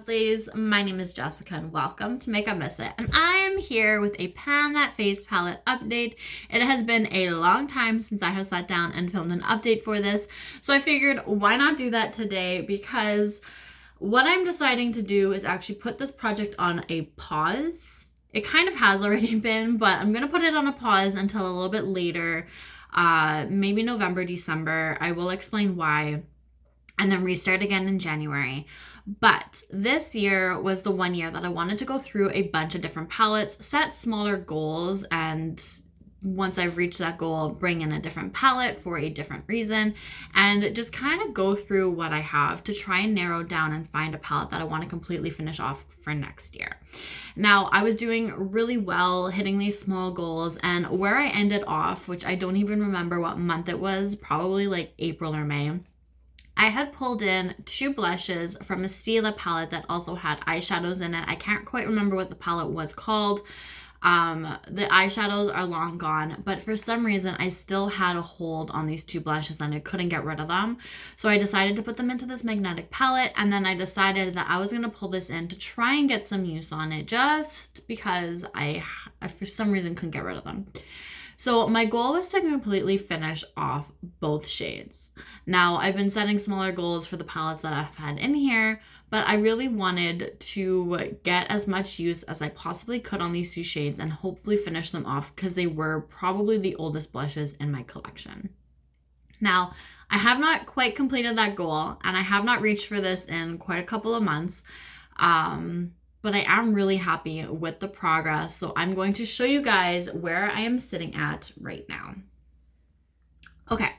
monthlies. My name is Jessica and welcome to makeup.misfit. And I am here with a Pan That Face palette update. It has been a long time since I have sat down and filmed an update for this. So I figured why not do that today, because what I'm deciding to do is actually put this project on a pause. It kind of has already been, but I'm going to put it on a pause until a little bit later, maybe November, December. I will explain why. And then restart again in January. But this year was the one year that I wanted to go through a bunch of different palettes, set smaller goals, and once I've reached that goal, bring in a different palette for a different reason, and just kind of go through what I have to try and narrow down and find a palette that I want to completely finish off for next year. Now, I was doing really well hitting these small goals, and where I ended off, which I don't even remember what month it was, probably like April or May, I had pulled in 2 blushes from a stila palette that also had eyeshadows in it. I can't quite remember what the palette was called. The eyeshadows are long gone, but for some reason I still had a hold on these 2 blushes and I couldn't get rid of them. So I decided to put them into this magnetic palette, and then I decided that I was going to pull this in to try and get some use on it, just because I for some reason couldn't get rid of them. So my goal was to completely finish off both shades. Now, I've been setting smaller goals for the palettes that I've had in here, but I really wanted to get as much use as I possibly could on these 2 shades and hopefully finish them off, because they were probably the oldest blushes in my collection. Now, I have not quite completed that goal, and I have not reached for this in quite a couple of months. But I am really happy with the progress. So I'm going to show you guys where I am sitting at right now. Okay,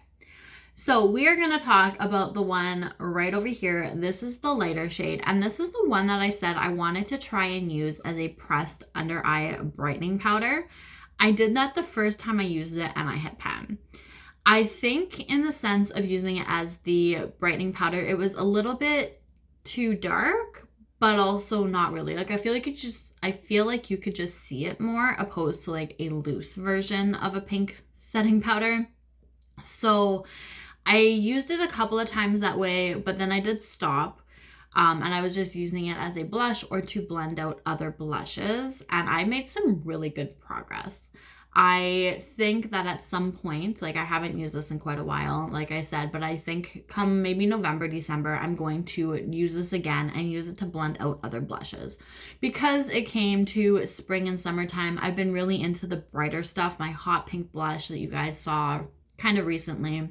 so we are going to talk about the one right over here. This is the lighter shade, and this is the one that I said I wanted to try and use as a pressed under eye brightening powder. I did that the first time I used it and I hit pan. I think in the sense of using it as the brightening powder, it was a little bit too dark, but also not really. Like, I feel like you could just see it more, opposed to like a loose version of a pink setting powder. So I used it a couple of times that way, but then I did stop. And I was just using it as a blush or to blend out other blushes, and I made some really good progress. I think that at some point, like, I haven't used this in quite a while, like I said, but I think come maybe November, December, I'm going to use this again and use it to blend out other blushes. Because it came to spring and summertime, I've been really into the brighter stuff. My hot pink blush that you guys saw kind of recently,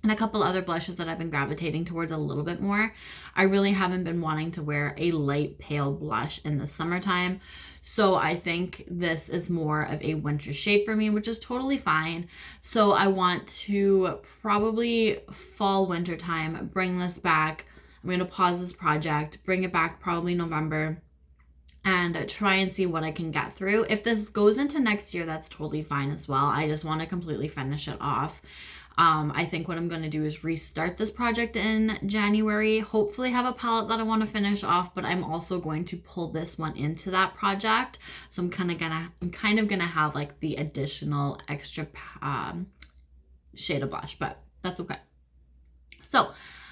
and a couple other blushes that I've been gravitating towards a little bit more. I really haven't been wanting to wear a light pale blush in the summertime. So I think this is more of a winter shade for me, which is totally fine. So I want to probably fall winter time bring this back. I'm going to pause this project, bring it back probably November, and try and see what I can get through. If this goes into next year, that's totally fine as well. I just want to completely finish it off. I think what I'm going to do is restart this project in January, hopefully have a palette that I want to finish off, but I'm also going to pull this one into that project. So I'm kind of gonna have like the additional extra shade of blush, but that's okay. So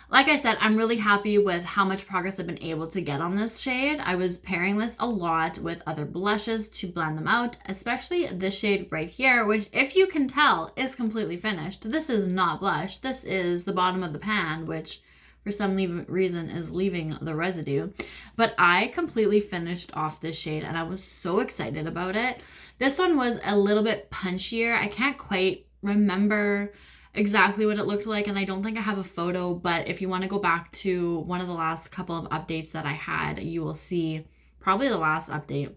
like I said, I'm really happy with how much progress I've been able to get on this shade. I was pairing this a lot with other blushes to blend them out, especially this shade right here, which, if you can tell, is completely finished. This is not blush. This is the bottom of the pan, which for some reason is leaving the residue. But I completely finished off this shade and I was so excited about it. This one was a little bit punchier. I can't quite remember exactly what it looked like, and I don't think I have a photo, but if you want to go back to one of the last couple of updates that I had, you will see, probably the last update,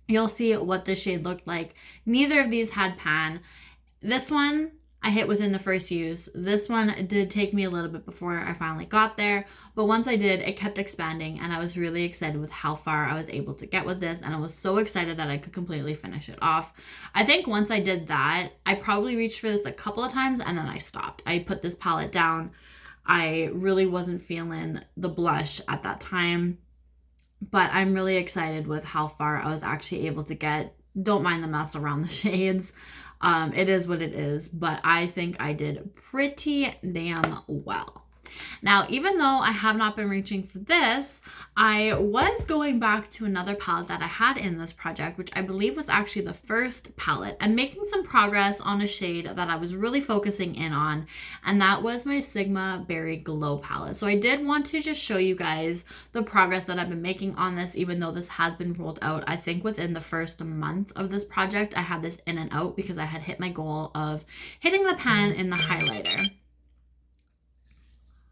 you'll see what this shade looked like. Neither of these had pan. This one I hit within the first use. This one did take me a little bit before I finally got there, but once I did, it kept expanding, and I was really excited with how far I was able to get with this, and I was so excited that I could completely finish it off. I think once I did that, I probably reached for this a couple of times, and then I stopped. I put this palette down. I really wasn't feeling the blush at that time, but I'm really excited with how far I was actually able to get. Don't mind the mess around the shades. It is what it is, but I think I did pretty damn well. Now, even though I have not been reaching for this, I was going back to another palette that I had in this project, which I believe was actually the first palette, and making some progress on a shade that I was really focusing in on, and that was my Sigma Berry Glow palette. So I did want to just show you guys the progress that I've been making on this, even though this has been rolled out. I think within the first month of this project, I had this in and out because I had hit my goal of hitting the pan in the highlighter.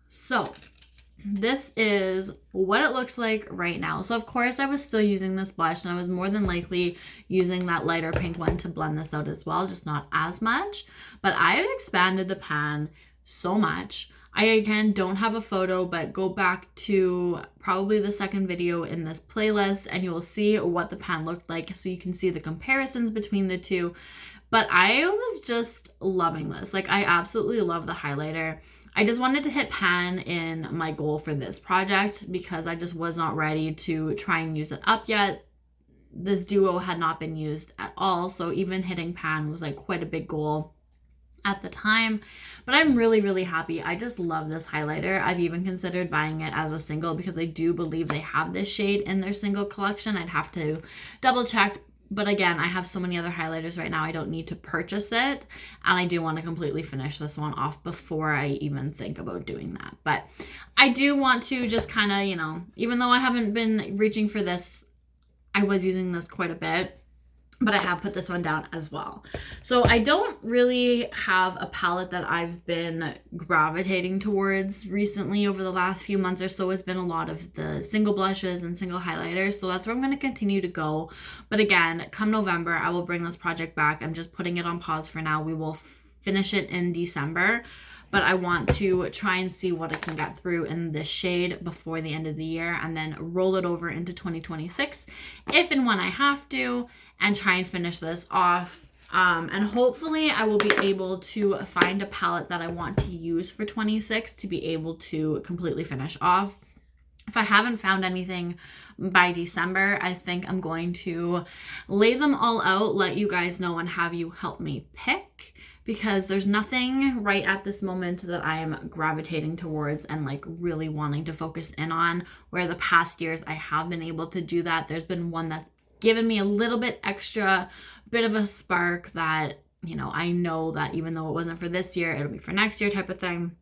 So this is what it looks like right now. So of course I was still using this blush, and I was more than likely using that lighter pink one to blend this out as well, just not as much. But I've expanded the pan so much. I again don't have a photo, but go back to probably the second video in this playlist and you will see what the pan looked like, so you can see the comparisons between the two. But I was just loving this. Like, I absolutely love the highlighter. I just wanted to hit pan in my goal for this project because I just was not ready to try and use it up yet. This duo had not been used at all, so even hitting pan was like quite a big goal at the time. But I'm really, really happy. I just love this highlighter. I've even considered buying it as a single because I do believe they have this shade in their single collection. I'd have to double check. But again, I have so many other highlighters right now, I don't need to purchase it. And I do want to completely finish this one off before I even think about doing that. But I do want to just kind of, you know, even though I haven't been reaching for this, I was using this quite a bit. But I have put this one down as well. So I don't really have a palette that I've been gravitating towards recently. Over the last few months or so, it's been a lot of the single blushes and single highlighters. So that's where I'm going to continue to go. But again, come November, I will bring this project back. I'm just putting it on pause for now. We will finish it in December. But I want to try and see what I can get through in this shade before the end of the year, and then roll it over into 2026 if and when I have to, and try and finish this off. And hopefully I will be able to find a palette that I want to use for 26 to be able to completely finish off. If I haven't found anything by December, I think I'm going to lay them all out, let you guys know, and have you help me pick. Because there's nothing right at this moment that I am gravitating towards and like really wanting to focus in on, where the past years I have been able to do that. There's been one that's given me a little bit extra, bit of a spark that, you know, I know that even though it wasn't for this year, it'll be for next year type of thing.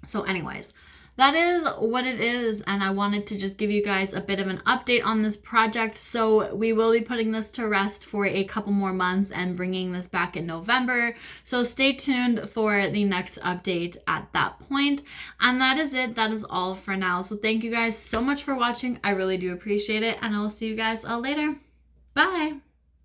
So anyways, that is what it is, and I wanted to just give you guys a bit of an update on this project. So we will be putting this to rest for a couple more months and bringing this back in November. So stay tuned for the next update at that point. And that is it. That is all for now. So thank you guys so much for watching. I really do appreciate it, and I'll see you guys all later. Bye.